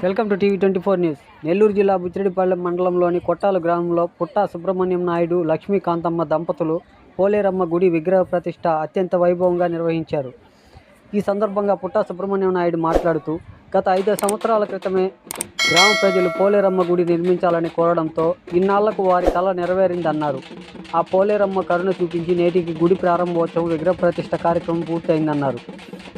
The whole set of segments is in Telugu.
వెల్కమ్ టు టీవీ24 న్యూస్. నెల్లూరు జిల్లా బుచ్చిరెడ్డిపాళెం మండలంలోని కొట్టాల గ్రామంలో పుట్టా సుబ్రహ్మణ్యం నాయుడు, లక్ష్మీకాంతమ్మ దంపతులు పోలేరమ్మ గుడి విగ్రహ ప్రతిష్ఠ అత్యంత వైభవంగా నిర్వహించారు. ఈ సందర్భంగా పుట్టా సుబ్రహ్మణ్యం నాయుడు మాట్లాడుతూ, గత 5 సంవత్సరాల క్రితమే గ్రామ ప్రజలు పోలేరమ్మ గుడి నిర్మించాలని కోరడంతో ఇన్నాళ్లకు వారి కళ నెరవేరిందన్నారు. ఆ పోలేరమ్మ కరుణ చూపించి నేటికి గుడి ప్రారంభోత్సవం, విగ్రహ ప్రతిష్ఠ కార్యక్రమం పూర్తయిందన్నారు.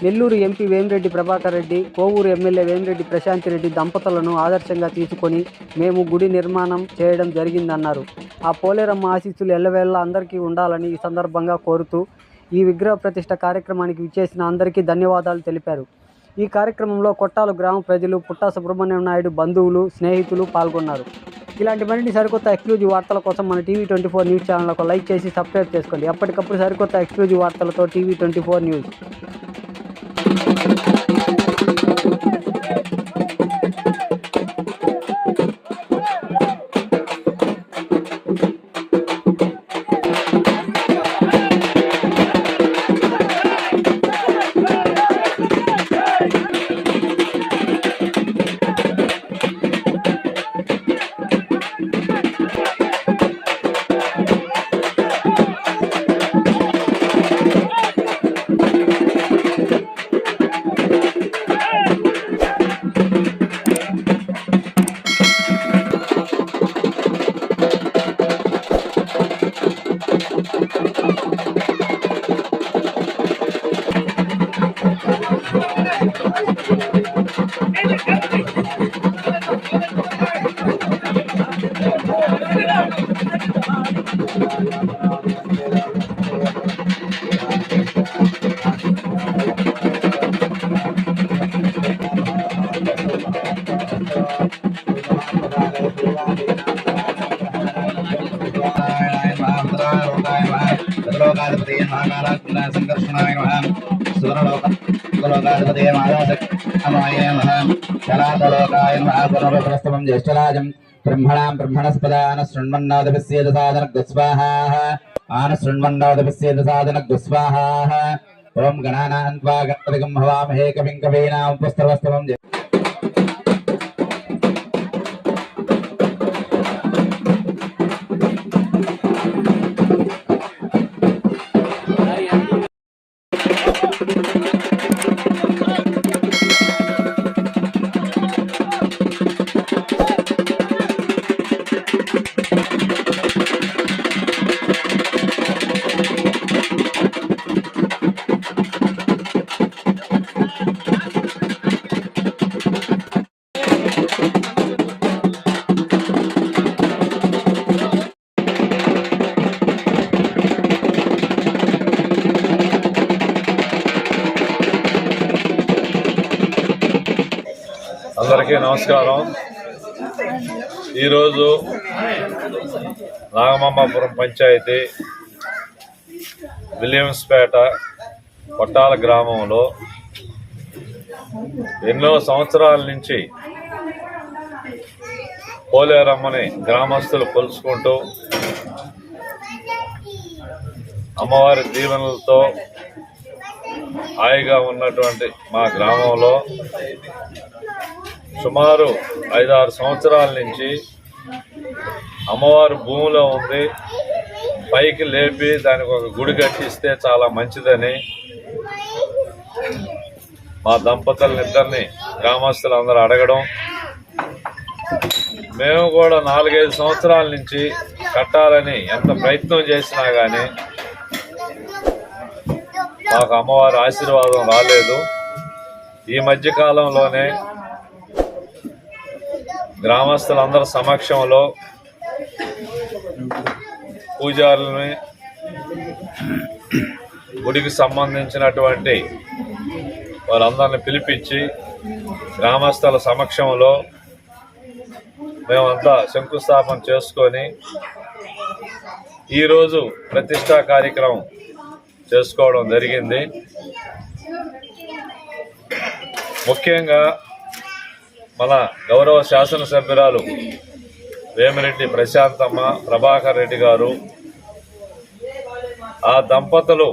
నెల్లూరు ఎంపీ వేమిరెడ్డి ప్రభాకర్ రెడ్డి, కోవూరు ఎమ్మెల్యే వేమిరెడ్డి ప్రశాంతిరెడ్డి దంపతులను ఆదర్శంగా తీసుకొని మేము గుడి నిర్మాణం చేయడం జరిగిందన్నారు. ఆ పోలేరమ్మ ఆశీస్సులు ఎల్లవేళలా అందరికీ ఉండాలని ఈ సందర్భంగా కోరుతూ ఈ విగ్రహ ప్రతిష్ఠ కార్యక్రమానికి విచ్చేసిన అందరికీ ధన్యవాదాలు తెలిపారు. ఈ కార్యక్రమంలో కొట్టాలు గ్రామ ప్రజలు, పుట్టా సుబ్రహ్మణ్యం నాయుడు బంధువులు, స్నేహితులు పాల్గొన్నారు. ఇలాంటి మరిన్ని సరికొత్త ఎక్స్క్లూజివ్ వార్తల కోసం మన టీవీ24 న్యూస్ ఛానల్కు లైక్ చేసి సబ్స్క్రైబ్ చేసుకోండి. ఎప్పటికప్పుడు సరికొత్త ఎక్స్క్లూజివ్ వార్తలతో టీవీ24 న్యూస్. संकर्षणाय नमः सुवर्णलोकाधिपते मायाय नमः चलातलोकाय नमः पुनर्वप्रस्थमं ज्येष्ठराजं ब्रह्मणां ब्रह्मणस्पदान शृण्वन्नादभिस्येदसादनग्स्वाहा आन शृण्वन्नादभिस्येदसादनग्स्वाहा ओम गणानां त्वा गणपतिं हवामहे कविं कवीनां पुस्तवस्तमं అందరికీ నమస్కారం. ఈరోజు నాగమాంబాపురం పంచాయతీ విలియమ్స్పేట కొట్టాల గ్రామంలో ఎన్నో సంవత్సరాల నుంచి పోలేరమ్మని గ్రామస్తులు కొలుసుకుంటూ అమ్మవారి దీవెనలతో హాయిగా ఉన్నటువంటి మా గ్రామంలో సుమారు 5-6 సంవత్సరాల నుంచి అమ్మవారు భూమిలో ఉంది, పైకి లేపి దానికి ఒక గుడి కట్టిస్తే చాలా మంచిదని మా దంపతులనిద్దరిని గ్రామస్తులందరూ అడగడం, మేము కూడా 4-5 సంవత్సరాల నుంచి కట్టాలని ఎంత ప్రయత్నం చేసినా కానీ మాకు అమ్మవారి ఆశీర్వాదం రాలేదు. ఈ మధ్యకాలంలోనే గ్రామస్తులందరి సమక్షంలో పూజారులని, గుడికి సంబంధించినటువంటి వారందరిని పిలిపించి గ్రామస్తుల సమక్షంలో మేమంతా శంకుస్థాపన చేసుకొని ఈరోజు ప్రతిష్టా కార్యక్రమం చేసుకోవడం జరిగింది. ముఖ్యంగా మన గౌరవ శాసనసభ్యురాలు వేమిరెడ్డి ప్రశాంతమ్మ, ప్రభాకర్ రెడ్డి గారు, ఆ దంపతులు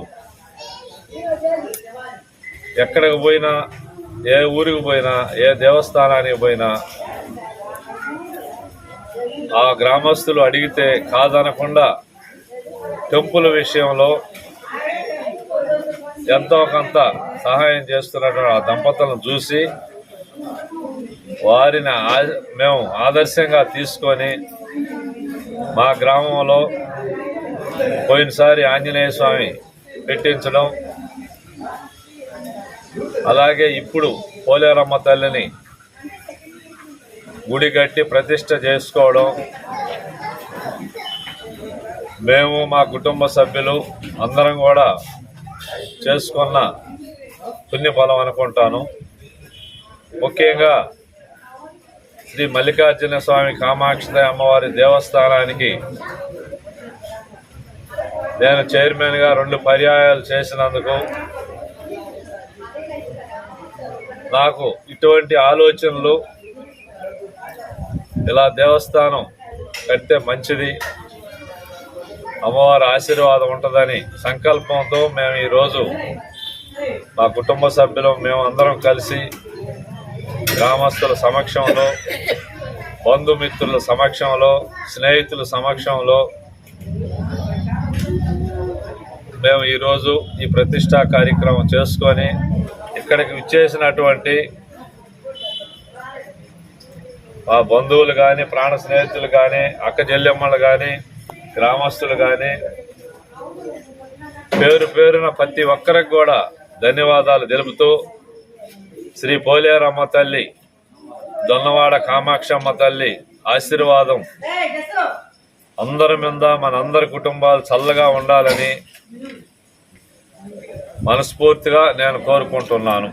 ఎక్కడికి పోయినా ఏ ఊరికి పోయినా, ఏ దేవస్థానానికి పోయినా ఆ గ్రామస్తులు అడిగితే కాదనకుండా టెంపుల్ విషయంలో ఎంతో కొంత సహాయం చేస్తున్నటువంటి ఆ దంపతులను చూసి వారిని మేము ఆదర్శంగా తీసుకొని మా గ్రామంలో పోయినసారి ఆంజనేయ స్వామి పెట్టించడం, అలాగే ఇప్పుడు పోలేరమ్మ తల్లిని గుడి కట్టి ప్రతిష్ట చేసుకోవడం మేము మా కుటుంబ సభ్యులు అందరం కూడా చేసుకున్న పుణ్యఫలం అనుకుంటాను. ముఖ్యంగా శ్రీ మల్లికార్జున స్వామి కామాక్షి అమ్మవారి దేవస్థానానికి నేను చైర్మన్గా 2 పర్యాయాలు చేసినందుకు నాకు ఇటువంటి ఆలోచనలు, ఇలా దేవస్థానం కడితే మంచిది, అమ్మవారి ఆశీర్వాదం ఉంటుందని సంకల్పంతో మేము ఈరోజు మా కుటుంబ సభ్యులు మేము అందరం కలిసి గ్రామస్తుల సమక్షంలో, బంధుమిత్రుల సమక్షంలో, స్నేహితుల సమక్షంలో మేము ఈరోజు ఈ ప్రతిష్టా కార్యక్రమం చేసుకొని ఇక్కడికి విచ్చేసినటువంటి మా బంధువులు కానీ, ప్రాణ స్నేహితులు కానీ, అక్క చెల్లెమ్మలు కానీ, గ్రామస్తులు కానీ పేరు పేరున ప్రతి ఒక్కరికి కూడా ధన్యవాదాలు తెలుపుతూ శ్రీ పోలేరమ్మ తల్లి, దొన్నవాడ కామాక్షమ్మ తల్లి ఆశీర్వాదం అందరి మీద, మనందరి కుటుంబాలు చల్లగా ఉండాలని మనస్ఫూర్తిగా నేను కోరుకుంటున్నాను.